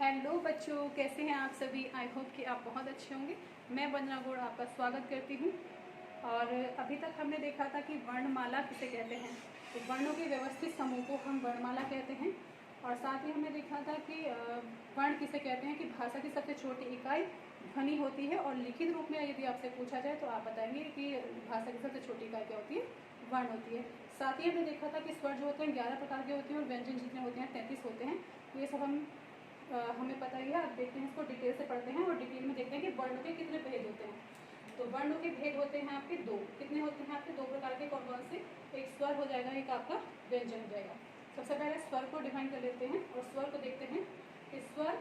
Hello बच्चों, कैसे हैं आप सभी। आई होप कि आप बहुत अच्छे होंगे। मैं वंदना गौड़ आपका स्वागत करती हूँ। और अभी तक हमने देखा था कि वर्णमाला किसे कहते हैं। तो वर्णों के व्यवस्थित समूह को हम वर्णमाला कहते हैं। और साथ ही हमने देखा था कि वर्ण किसे कहते हैं कि भाषा की सबसे छोटी इकाई ध्वनि होती है। और लिखित रूप में यदि आपसे पूछा जाए तो आप बताएंगे कि भाषा की सबसे छोटी इकाई क्या होती है, वर्ण होती है। साथ ही हमने देखा था कि स्वर जो होते हैं 11 प्रकार के होते हैं और व्यंजन जितने होते हैं 33 होते हैं। ये सब हमें पता ही है। अब देखते हैं, इसको डिटेल से पढ़ते हैं और डिटेल में देखते हैं कि वर्णों के कितने भेद होते हैं। तो वर्णों के भेद होते हैं आपके दो। कितने होते हैं आपके? दो प्रकार के। कौन कौन से? एक स्वर हो जाएगा, एक आपका व्यंजन हो जाएगा। सबसे पहले स्वर को डिफाइन कर लेते हैं और स्वर को देखते हैं कि स्वर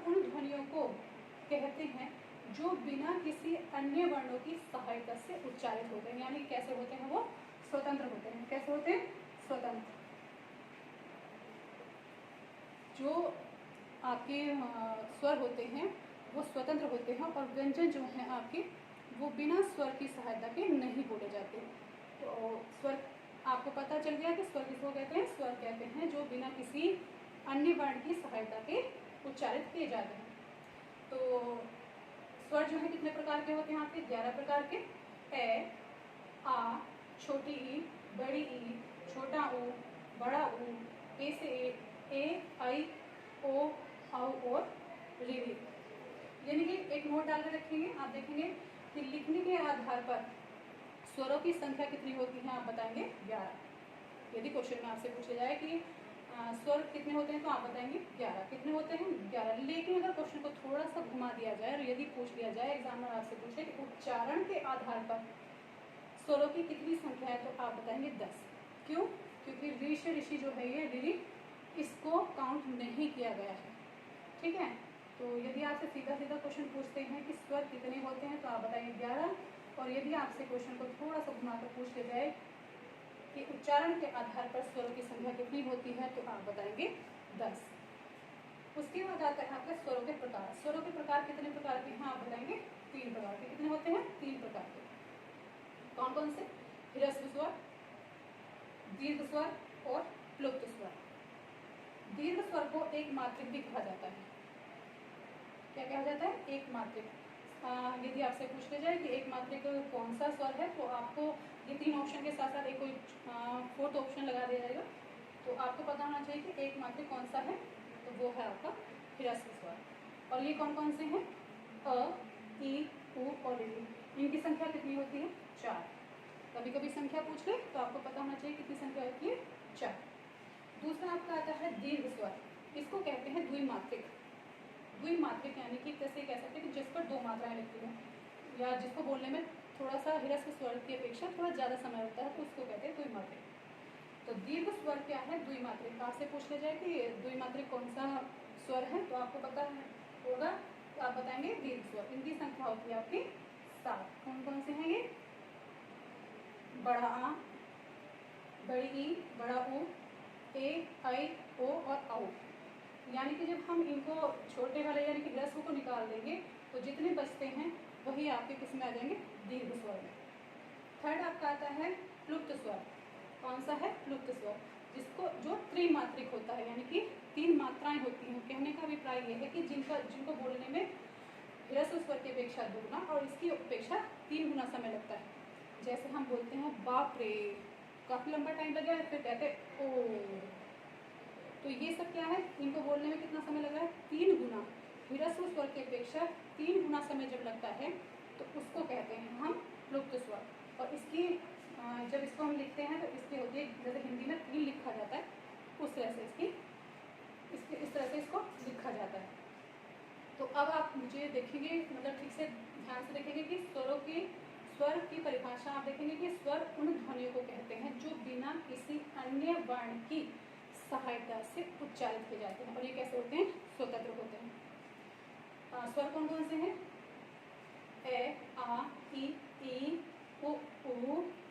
उन ध्वनियों को कहते हैं जो बिना किसी अन्य वर्णों की सहायता से उच्चारित होते हैं। यानी कैसे होते हैं? वो स्वतंत्र होते हैं। कैसे होते हैं? स्वतंत्र। जो आपके स्वर होते हैं वो स्वतंत्र होते हैं और व्यंजन जो हैं आपके वो बिना स्वर की सहायता के नहीं बोले जाते। तो स्वर आपको पता चल गया कि स्वर किसको कहते हैं। स्वर कहते हैं जो बिना किसी अन्य वर्ण की सहायता के उच्चारित किए जाते हैं। तो स्वर जो है कितने प्रकार के होते हैं आपके? 11 प्रकार के। ए, आ, छोटी ई, बड़ी ई, छोटा ऊ, बड़ा ऊ, ए से ए, आई, ओ, औ और री। यानी कि एक नोट डाल कर रखेंगे। आप देखेंगे कि लिखने के आधार पर स्वरों की संख्या कितनी होती है, आप बताएंगे 11। यदि क्वेश्चन में आपसे पूछा जाए कि स्वर कितने होते हैं तो आप बताएंगे 11। कितने होते हैं? 11। लेकिन अगर क्वेश्चन को थोड़ा सा घुमा दिया जाए और यदि पूछ लिया जाए, एग्जामिनर आपसे पूछे कि उच्चारण के आधार पर स्वरों की कितनी संख्या है तो आप बताएंगे 10। क्यों? क्योंकि ऋषि जो है ये ऋ, इसको काउंट नहीं किया गया है। ठीक है। तो यदि आपसे सीधा सीधा क्वेश्चन पूछते हैं कि स्वर कितने होते हैं तो आप बताएंगे 11। और यदि आपसे क्वेश्चन को थोड़ा सा घुमाकर पूछ लिया जाए कि उच्चारण के आधार पर स्वरों की संख्या कितनी होती है तो आप बताएंगे 10। उसके बाद आता है आपके स्वरों के प्रकार। स्वरों के प्रकार कितने प्रकार के हैं आप बताएंगे? 3 प्रकार के। कितने होते हैं? 3 प्रकार के। कौन कौन से? ह्रस्व स्वर, दीर्घ स्वर और प्लुप्त स्वर। दीर्घ स्वर को एक मात्रिक भी कहा जाता है। क्या कहा जाता है? एक मात्रिक। यदि आपसे पूछ लिया जाए कि एक मात्रिक कौन सा स्वर है तो आपको ये 3 ऑप्शन के साथ साथ एक कोई 4th ऑप्शन लगा दिया जाएगा। तो आपको पता होना चाहिए कि एक मात्रिक कौन सा है, तो वो है आपका ह्रस्व स्वर। और ये कौन कौन से हैं? अ, ई, उ और ऋ। इनकी संख्या कितनी होती है? 4। कभी कभी संख्या पूछ ले तो आपको पता होना चाहिए कितनी संख्या होती है? 4। दूसरा आपका आता है दीर्घ स्वर। इसको कहते हैं द्विमात्रिक। द्विमात्रिक यानी कि कैसे कह सकते हैं कि जिस पर 2 मात्राएं लगती हैं या जिसको बोलने में थोड़ा सा ह्रस्व स्वर की अपेक्षा थोड़ा ज़्यादा समय लगता है तो उसको कहते हैं द्विमात्रिक। तो दीर्घ स्वर क्या है? द्विमात्रिक। आपसे पूछ लिया जाए कि द्विमात्रिक कौन सा स्वर है तो आपको पता होगा तो आप बताएंगे दीर्घ स्वर। इनकी संख्या होती है आपकी 7। कौन कौन से हैं ये? बड़ा आ, बड़ी ई, बड़ा ऊ, ए, आई, ओ और औ। यानी कि जब हम इनको छोटे वाले यानी कि ह्रस्व को निकाल देंगे तो जितने बचते हैं वही आपके किस में आ जाएंगे? दीर्घ स्वर में। थर्ड आपका आता है प्लुप्त स्वर। कौन सा है? प्लुप्त स्वर, जिसको जो त्रिमात्रिक होता है यानी कि 3 मात्राएं होती हैं। कहने का अभिप्राय यह है कि जिनको बोलने में ह्रस्व स्वर की अपेक्षा 2 गुना और इसकी अपेक्षा 3 गुना समय लगता है। जैसे हम बोलते हैं बाप रे, काफी लंबा टाइम लग गया, फिर कहते ओ। तो ये सब क्या है? इनको बोलने में कितना समय लग रहा है? 3 गुना। ह्रस्व स्वर की अपेक्षा 3 गुना समय जब लगता है तो उसको कहते हैं हम प्लुप्त स्वर। और इसकी जब इसको हम लिखते हैं तो इसकी होती है, जैसे हिंदी में 3 लिखा जाता है उस तरह से इस तरह से इसको लिखा जाता है। तो अब आप मुझे देखेंगे, मतलब ठीक से ध्यान से देखेंगे कि स्वर की परिभाषा आप देखेंगे कि स्वर उन ध्वनियों को कहते हैं जो बिना किसी अन्य वर्ण की सहायता से उच्चारित किए जाते हैं। और ये कैसे होते हैं? स्वतंत्र होते हैं। स्वर कौन कौन से हैं? ए, आ, ई, उ,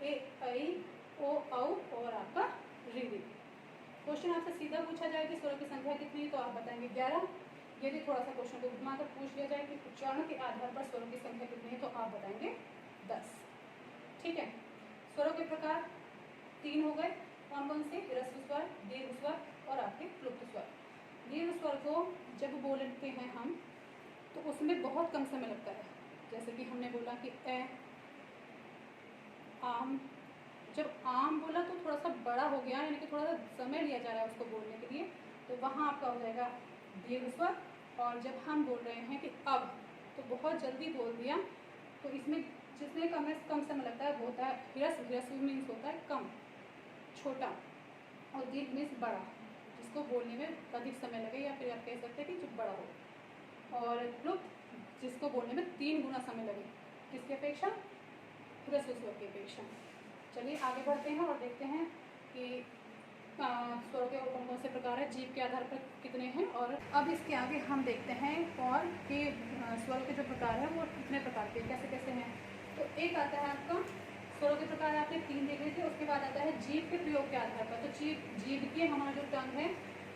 ए, ऐ, ओ, औ और आपका ऋ। क्वेश्चन आपसे सीधा पूछा जाए कि स्वरों की संख्या कितनी तो आप बताएंगे 11। यदि थोड़ा सा क्वेश्चन को घुमाकर पूछ लिया जाए कि उच्चारण के आधार पर स्वरों की संख्या कितनी है तो आप बताएंगे 10। ठीक है। स्वरों के प्रकार 3 हो गए। कौन कौन से? ह्रस्व स्वर, दीर्घ स्वर और आपके प्लुप्त स्वर। दीर्घ स्वर को जब बोलते हैं हम तो उसमें बहुत कम समय लगता है। जैसे कि हमने बोला कि ए, आम, जब आम बोला तो थोड़ा सा बड़ा हो गया, यानी कि थोड़ा सा समय लिया जा रहा है उसको बोलने के लिए, तो वहाँ आपका हो जाएगा दीर्घ स्वर। और जब हम बोल रहे हैं कि अब, तो बहुत जल्दी बोल दिया, तो इसमें जिसमें कम समय लगता है वो होता है ह्रस्व। ह्रस्व मीन्स होता है कम, छोटा, और दीर्घ मीन्स बड़ा, जिसको बोलने में अधिक समय लगे, या फिर आप कह सकते हैं कि जो बड़ा हो। और प्लुप्त जिसको बोलने में 3 गुना समय लगे, किसकी अपेक्षा? ह्रस्व स्वर की अपेक्षा। चलिए आगे बढ़ते हैं और देखते हैं कि स्वरों के कौन कौन से प्रकार है, जीभ के आधार पर कितने हैं। और अब इसके आगे हम देखते हैं और कि स्वरों के जो प्रकार है वो कितने प्रकार के, कैसे कैसे हैं। तो एक आता है आपका स्वरों के प्रकार, आपने 3 देखे थे। उसके बाद आता है जीभ के प्रयोग के आधार पर। तो जीभ के हमारा जो टंग है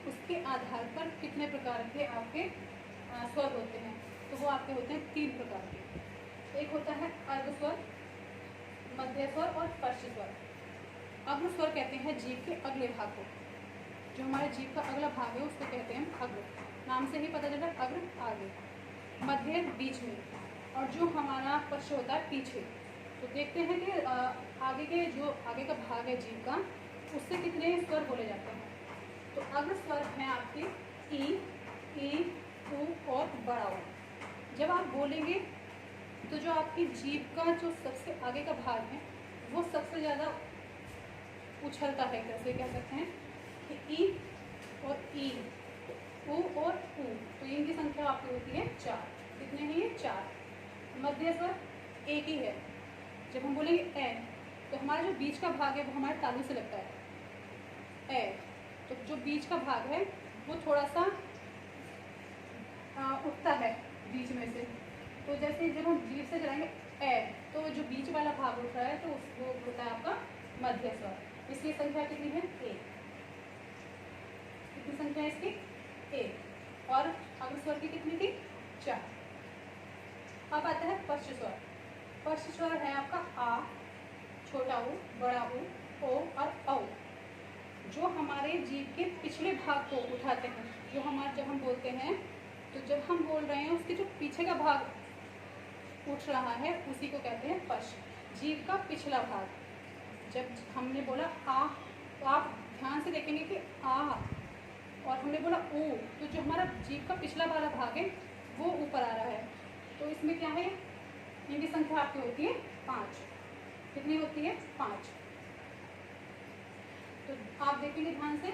उसके आधार पर कितने प्रकार के आपके स्वर होते हैं। तो वो आपके होते हैं 3 प्रकार के। एक होता है अर्ध स्वर, मध्य स्वर और स्पर्श स्वर। अग्र स्वर कहते हैं जीभ के अगले भाग को, जो हमारे जीभ का अगला भाग है उसको कहते हैं अग्र। नाम से ही पता चलता है अग्र आगे, मध्य बीच में, और जो हमारा स्पर्श होता है पीछे। तो देखते हैं कि आगे का भाग है जीभ का, उससे कितने स्वर बोले जाते हैं। तो अग्र स्वर हैं आपके ई, ऊ और बड़ा ऊ। जब आप बोलेंगे तो जो आपकी जीभ का जो सबसे आगे का भाग है वो सबसे ज़्यादा उछलता है, कैसे कह सकते हैं कि ई और ई, ऊ और ऊ, तो इनकी संख्या आपकी होती है 4। कितने हैं ये? 4। मध्य स्वर एक ही है। जब हम बोलेंगे ए, तो हमारा जो बीच का भाग है वो हमारे तालू से लगता है ए, तो जो बीच का भाग है वो थोड़ा सा उठता है बीच में से। तो जैसे जब हम जीभ से चलाएंगे ए, तो जो बीच वाला भाग उठ रहा है तो वो होता है आपका मध्य स्वर। इसकी संख्या कितनी है? 1। कितनी संख्या है इसकी? 1। और अग्र स्वर की कितनी थी? 4। अब आता है स्पर्श स्वर। स्पर्श स्वर है आपका आ, छोटा ऊ, बड़ा ऊ, ओ और औ, जो हमारे जीभ के पिछले भाग को उठाते हैं। जब हम बोलते हैं तो जब हम बोल रहे हैं उसके जो पीछे का भाग उठ रहा है उसी को कहते हैं स्पर्श। जीभ का पिछला भाग। जब हमने बोला आ, तो आप ध्यान से देखेंगे कि आ, और हमने बोला ऊ, तो जो हमारा जीभ का पिछला वाला भाग है वो ऊपर आ रहा है। तो इसमें क्या है? इनकी संख्या आपकी होती है 5। कितनी होती है? 5। तो आप देखेंगे ध्यान से,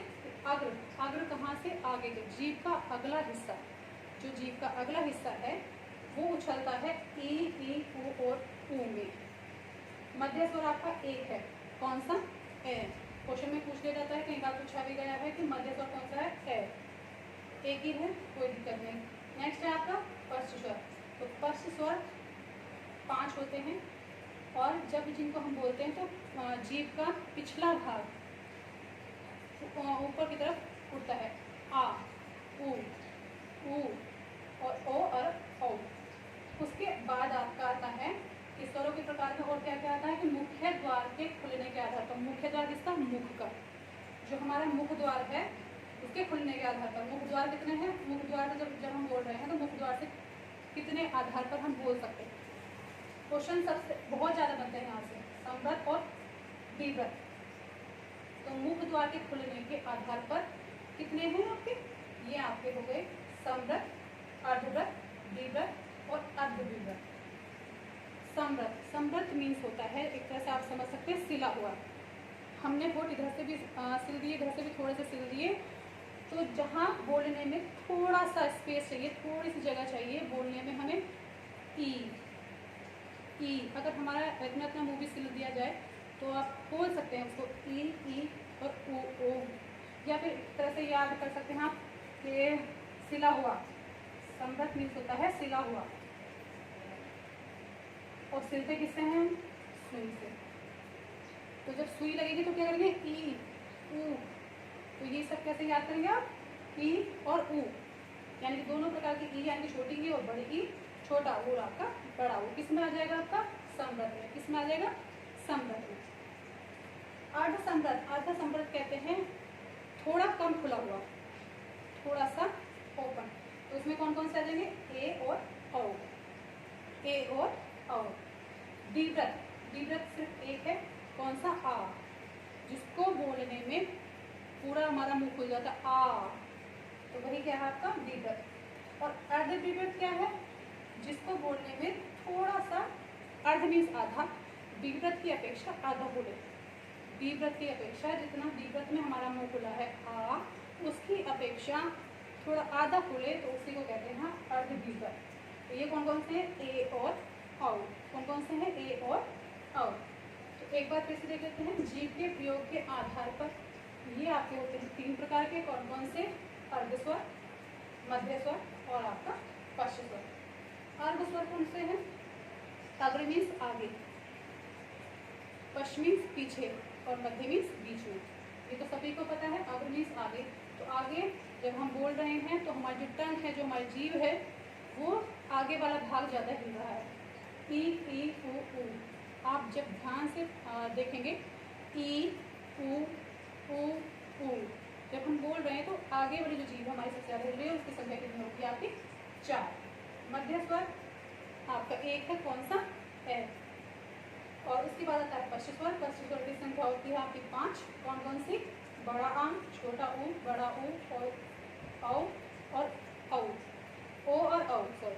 अग्र कहाँ से? आगे के जीभ का अगला हिस्सा, जो जीभ का अगला हिस्सा है वो उछलता है ई, ऊ और ऊ में। मध्य स्वर आपका एक है, कौन सा? ए। क्वेश्चन में पूछ लिया जाता है, कई बार पूछा भी गया है कि मध्य स्वर कौन सा है? ए। एक ही है, कोई दिक्कत नहीं। नेक्स्ट है आपका स्पर्श स्वर। तो स्पर्श स्वर 5 होते हैं, और जब जिनको हम बोलते हैं तो जीभ का पिछला भाग ऊपर की तरफ उठता है। आ, ऊ और ओ और औ। उसके बाद आपका आता है कि स्वरों के प्रकार में और क्या क्या आता है कि मुख्य द्वार के खुलने के आधार पर। मुख्य द्वार किसका? मुख का। जो हमारा मुख द्वार है उसके खुलने के आधार पर। मुख द्वार कितने हैं? मुख द्वार जब हम बोल रहे हैं तो मुख द्वार से कितने आधार पर हम बोल सकते हैं। क्वेश्चन सबसे बहुत ज़्यादा बनते हैं यहाँ से, समव्रत और विव्रत। तो मुख द्वार के खुलने के आधार पर कितने हैं आपके? ये आपके हो गए समव्रत, अर्धव्रत, विव्रत और अर्धविव्रत। समव्रत मीन्स होता है, एक तरह से आप समझ सकते हैं, सिला हुआ। हमने होठ इधर से भी सिल दिए, इधर से भी थोड़े से सिल दिए। तो जहाँ बोलने में थोड़ा सा स्पेस चाहिए, थोड़ी सी जगह चाहिए बोलने में, हमें ई, अगर हमारा इतना मुंह भी सिल दिया जाए तो आप बोल सकते हैं उसको ई और ओ, या फिर इस तरह से याद कर सकते हैं आप कि सिला हुआ। समव्रत मीन्स होता है सिला हुआ। और सिलते किससे हैं? सुई से। तो जब सुई लगेगी तो क्या करेंगे? ई, ऊ। तो ये सब कैसे याद करेंगे आप? ई और ऊ, यानी कि दोनों प्रकार की ई, यानी कि छोटी ई और बड़ी ई, छोटा ऊ और आपका बड़ा ऊ। किस में आ जाएगा? आपका समव्रत में। किस में आ जाएगा? समव्रत में। अर्ध समव्रत कहते हैं थोड़ा कम खुला हुआ, थोड़ा सा उसमें कौन कौन से आ जाएंगे? ए और औ, ए और औ। दीर्घत, दीर्घत सिर्फ एक है, कौन सा? आ, जिसको बोलने में पूरा हमारा मुंह खुल जाता है, आ, तो वही क्या है आपका? दीर्घत। और अर्ध दीर्घत क्या है? जिसको बोलने में थोड़ा सा, अर्ध मीन्स आधा, दीर्घत की अपेक्षा आधा बोले, दीर्घत की अपेक्षा जितना दीर्घत में हमारा मुंह खुला है आ, उसकी अपेक्षा थोड़ा आधा खुले तो उसी को कहते हैं अर्ध दीर्घत। तो ये कौन कौन से हैं? ए और औ। कौन कौन से हैं? ए और औ। तो एक बार फिर से देख लेते हैं। जीभ के प्रयोग के आधार पर ये आपके होते हैं 3 प्रकार के, कौन कौन से? अर्ध स्वर, मध्य स्वर और आपका पश्च स्वर। अर्ध स्वर कौन से हैं? अग्र मीन्स आगे, पश्च मीन्स पीछे और मध्य मीन्स बीच में। ये तो सभी को पता है, अग्र मीन्स आगे। तो आगे जब हम बोल रहे हैं तो हमारी जो टंग है, जो हमारी जीभ है, वो आगे वाला भाग ज़्यादा हिल रहा है। ई ऊ ऊ। आप जब ध्यान से देखेंगे, ई ऊ ऊ ऊ, जब हम बोल रहे हैं तो आगे वाली जो जीभ हमारी सबसे ज़्यादा हिल रही है, उसकी संख्या कितनी होगी आपकी? 4। मध्य स्वर आपका 1 है, कौन सा? है। और उसके बाद आता है पश्च स्वर। पश्च स्वर की संख्या होती है आपकी 5। कौन कौन सी? बड़ा आम, छोटा ऊ, बड़ा ऊ और औ और औ, ओ और औ, सॉरी।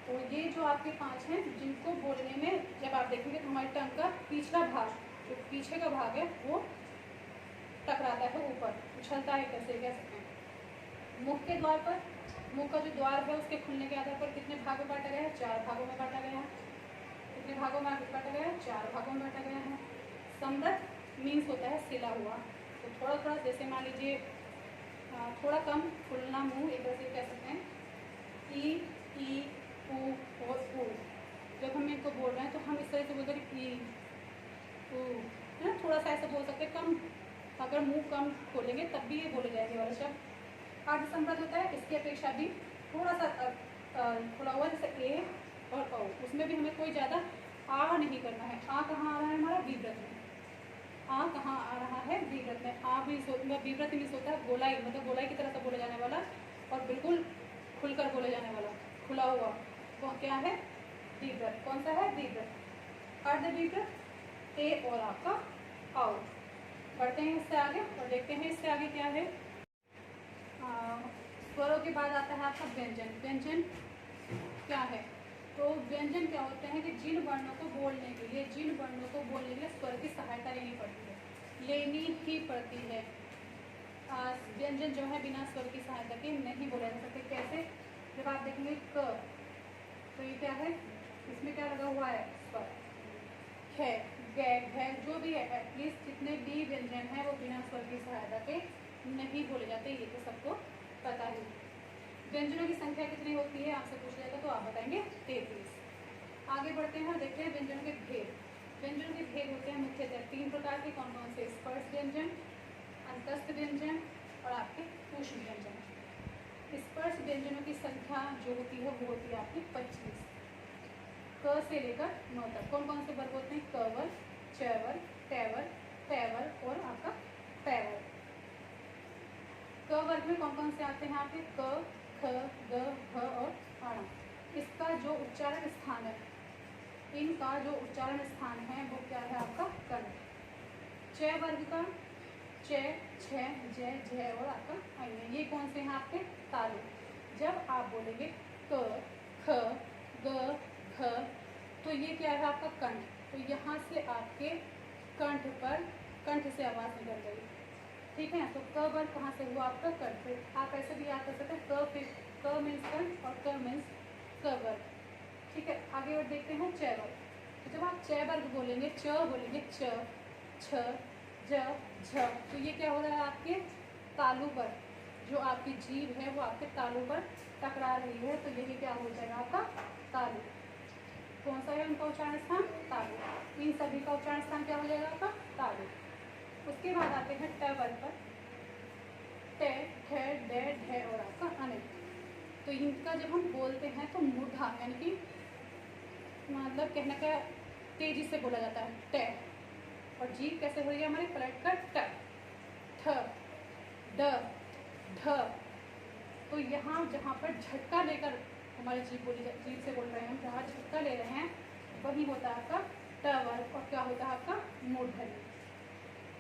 तो ये जो आपके 5 हैं, जिनको बोलने में जब आप देखेंगे तो हमारी टंग का पिछला भाग, जो पीछे का भाग है, वो टकराता है ऊपर, उछलता है, कैसे कह सकते हैं। मुख के द्वार पर, मुंह का जो द्वार है उसके खुलने के आधार पर कितने भागों में बांटा गया है? 4 भागों में बांटा गया है। कितने भागों में बांटा गया है? 4 भागों में बांटा गया है। समृद्ध मीन्स होता है सिला हुआ। तो थोड़ा थोड़ा, जैसे मान लीजिए थोड़ा कम खुलना मुंह, एक तरह से कह सकते हैं ई ऊ और ऊ। जब हम इनको बोल रहे हैं तो हम इस तरह से बोलते हैं ई ऊ, है ना, थोड़ा सा ऐसा बोल सकते हैं कम, अगर मुंह कम खोलेंगे तब भी ये बोले जाएंगे वाला शब्द। अर्ध संबद्ध होता है, इसकी अपेक्षा भी थोड़ा सा खुला हुआ, जैसे ए और औ। उसमें भी हमें कोई ज़्यादा आ नहीं करना है। आ कहाँ आ रहा है हमारा? दीर्घत में। आ कहाँ आ रहा है? दीर्घत में। आ भी दीर्घत मीन्स होता है गोलाई, मतलब गोलाई की तरह से बोले जाने वाला और बिल्कुल खुलकर बोले जाने वाला, खुला हुआ, वो क्या है? दीर्घत। कौन सा है? दीर्घत। अर्ध दीर्घत ए और आपका औ। बढ़ते हैं इससे आगे और देखते हैं इससे आगे क्या है। स्वरों के बाद आता है आपका व्यंजन। व्यंजन क्या है? तो व्यंजन क्या होते हैं कि जिन वर्णों को बोलने के लिए, जिन वर्णों को बोलने के लिए स्वर की सहायता लेनी पड़ती है, लेनी ही पड़ती है। व्यंजन जो है बिना स्वर की सहायता के नहीं बोले जा सकते। कैसे? जब आप देखेंगे क, तो ये क्या है? इसमें क्या लगा हुआ है? स्वर। ख, ग, घ, जो भी है, एटलीस्ट जितने भी व्यंजन हैं वो बिना स्वर की सहायता के नहीं बोले जाते, ये तो सबको पता ही। व्यंजनों की संख्या कितनी होती है आपसे पूछ जाएगा तो आप बताएंगे 33। आगे बढ़ते हैं और देखते हैं व्यंजनों के भेद। व्यंजनों के भेद होते हैं मुख्यतः 3 प्रकार के। कौन कौन से? स्पर्श व्यंजन, अंतस्थ व्यंजन और आपके ऊष्म व्यंजन। स्पर्श व्यंजनों की संख्या जो होती है वो होती है आपकी 25, क से लेकर 9 तक। कौन कौन से वर्ग होते हैं? क वर्ग, च वर्ग, ट वर्ग, ट वर्ग और आपका प वर्ग। क वर्ग में कौन कौन से आते हैं आपके? क, ख, ग, घ और ण। इसका जो उच्चारण स्थान है, इनका जो उच्चारण स्थान है वो क्या है आपका? कंठ। च वर्ग का च, छ, ज, झ और आपका अन्य, ये कौन से हैं आपके? तालु। जब आप बोलेंगे क, ख, ग, घ, तो ये क्या है आपका? कंठ। तो यहाँ से आपके कंठ पर, कंठ से आवाज निकल गई, ठीक है। तो क वर्ग कहाँ से हुआ? आपका कंठ। आप ऐसे भी याद कर सकते हैं, क फिर क मीन्स कंठ और क मीन्स क वर्ग, ठीक है। आगे और देखते हैं च वर्ग। तो जब आप च वर्ग बोलेंगे, च बोलेंगे, च, छ, ज, झ, तो ये क्या हो रहा है आपके? तालु पर, जो आपकी जीभ है वो आपके तालु पर टकरा रही है, तो यही क्या हो जाएगा आपका? तालु। कौन सा है उनका उच्चारण स्थान? तालु। इन सभी का उच्चारण स्थान क्या हो जाएगा आपका? तालु। उसके बाद आते हैं ट वर्ग पर। ट, ठ, ड, ढ और आपका अने। तो इनका जब हम बोलते हैं तो मूर्धा, यानी कि मतलब कहने का तेजी से बोला जाता है, ट। और जीभ कैसे हो रही है हमारी? पलट कर ट, ठ, ड, ढ। तो तो यहाँ जहाँ पर झटका लेकर हमारी जीभ से बोल रहे हैं हम, जहाँ झटका ले रहे हैं वही होता है आपका ट वर्ग। और क्या होता है आपका मूर्धन्य।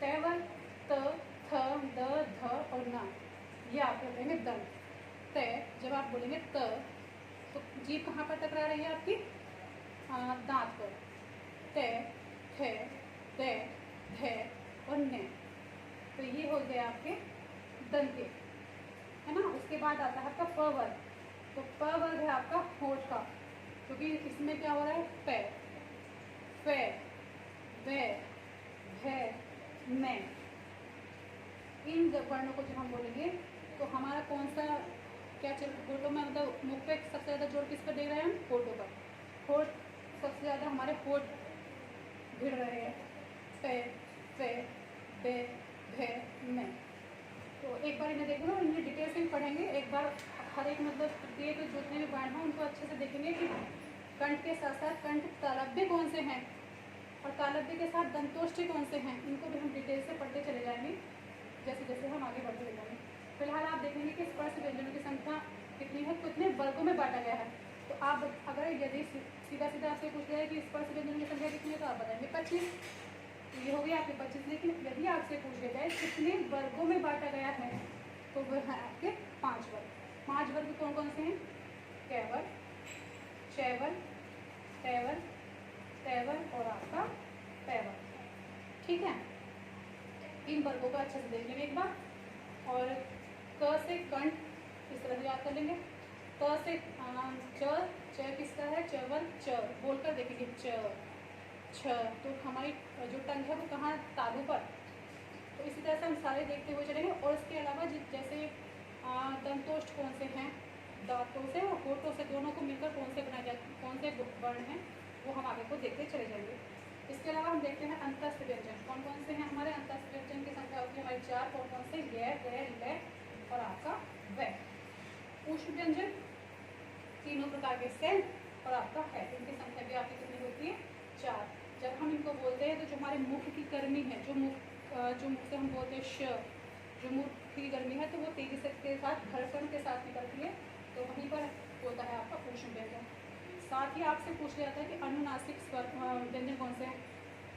ट वर्ग त, थ, द, ध और न, ये आप बोलेंगे दंत। त जब आप बोलेंगे त तो जीभ कहाँ पर टकरा रही है आपकी, दांत पर। ते, थे, दे, धे और ने, तो ये हो गया आपके दंते, है ना। उसके बाद आता है आपका प वर्ग। तो प वर्ग है आपका होठ का, क्योंकि इसमें क्या हो रहा है, पे, फे, वे, भे, ने। इन वर्णों को जब हम बोलेंगे तो हमारा कौन सा क्या चल, होठों में मतलब मुख पे सबसे ज़्यादा जोर किस पर दे रहे हैं हम, होठों पर। होठ सबसे ज़्यादा हमारे होठ भिड़ रहे हैं, पे, फे, बे, भे, में। तो एक बार इन्हें देखो ना, इन्हें डिटेल से भी पढ़ेंगे एक बार, हर एक मतलब प्रत्येक तो जितने भी वर्ण हैं उनको अच्छे से देखेंगे कि कंठ के साथ साथ कंठ तालव्य कौन से हैं और तालव्य के साथ दंतोष्ठी कौन से हैं, इनको भी हम डिटेल से पढ़ते चले जाएंगे जैसे जैसे हम आगे बढ़ते चले जाएंगे। फिलहाल आप देखेंगे कि स्पर्श व्यंजनों की संख्या कितनी है, कितने वर्गों में बांटा गया है। तो आप अगर यदि सीधा सीधा आपसे पूछ जाए कि स्पर्श व्यंजनों की संख्या कितनी है तो आप बताएंगे 25, तो ये हो गया आपके 25। लेकिन यदि आपसे पूछ लिया जाए कितने वर्गों में बांटा गया है तो वह है आपके 5 वर्ग। 5 वर्ग कौन कौन से हैं, कैवर, चैवर, टैवर, तैवर और आपका पैवर। ठीक है, इन वर्गों को अच्छे से देख लेंगे एक बार। और क से कंठ इस तरह से याद कर लेंगे। क से च किसका है, चवर, च बोलकर देखेंगे च, छ, तो हमारी जो टंग है वो कहाँ, तालू पर। तो इसी तरह से हम सारे देखते हुए चलेंगे। और इसके अलावा जैसे दंतोष्ठ कौन से हैं, दांतों से और होठों से दोनों को मिलकर कौन से बनाए जाते, कौन से वर्ण हैं, वो हम आगे को देखते चले जाएंगे। इसके अलावा हम देखते हैं अंतस्थ व्यंजन कौन कौन से हैं। हमारे अंतस्थ व्यंजन की संख्या होती है हमारी 4, कौन कौन से, य, ग, ल और आपका व। ऊष्म व्यंजन तीनों प्रकार के से और आपका है, इनकी संख्या भी आपकी कितनी होती है, 4। जब हम इनको बोलते हैं तो जो हमारे मुख की गर्मी है, जो मुख से हम बोलते हैं श, जो मुख की गर्मी है तो वो तेजी से के साथ घर्षण के साथ निकलती है, तो वहीं पर होता है आपका ऊष्म व्यंजन। साथ ही आपसे पूछ लिया था कि अनुनासिक स्वर व्यंजन कौन से हैं।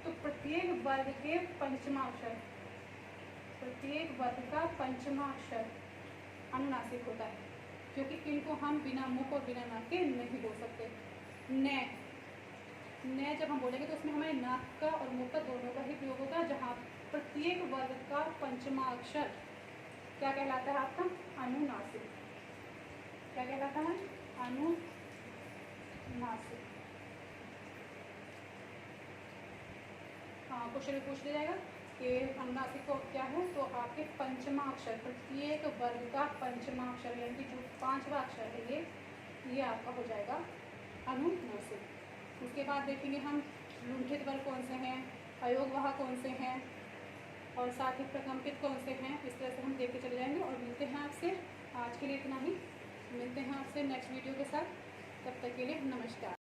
तो प्रत्येक वर्ग के पंचमाक्षर, प्रत्येक वर्ग का पंचमाक्षर अनुनासिक होता है, क्योंकि इनको हम बिना मुख और बिना नाक के नहीं बोल सकते। न जब हम बोलेंगे तो उसमें हमारे नाक का और मुख का दोनों का ही प्रयोग होगा, जहाँ प्रत्येक वर्ग का पंचमाक्षर क्या कहलाता है आपका, अनुनासिक। क्या कहलाता है, अनुनासिक। हाँ, क्वेश्चन में पूछ लिया जाएगा कि अनुनासिक को क्या है, तो आपके पंचमाक्षर, प्रत्येक वर्ग का पंचमाक्षर यानी कि जो 5वां अक्षर है ये आपका हो जाएगा अनुनासिक। उसके बाद देखेंगे हम लुंठित वर्ग कौन से हैं, अयोगवाह कौन से हैं और साथ ही प्रकंपित कौन से हैं। इस तरह से हम देखते चले जाएंगे और मिलते हैं आपसे, आज के लिए इतना ही, मिलते हैं आपसे नेक्स्ट वीडियो के साथ। तब तक के लिए नमस्कार।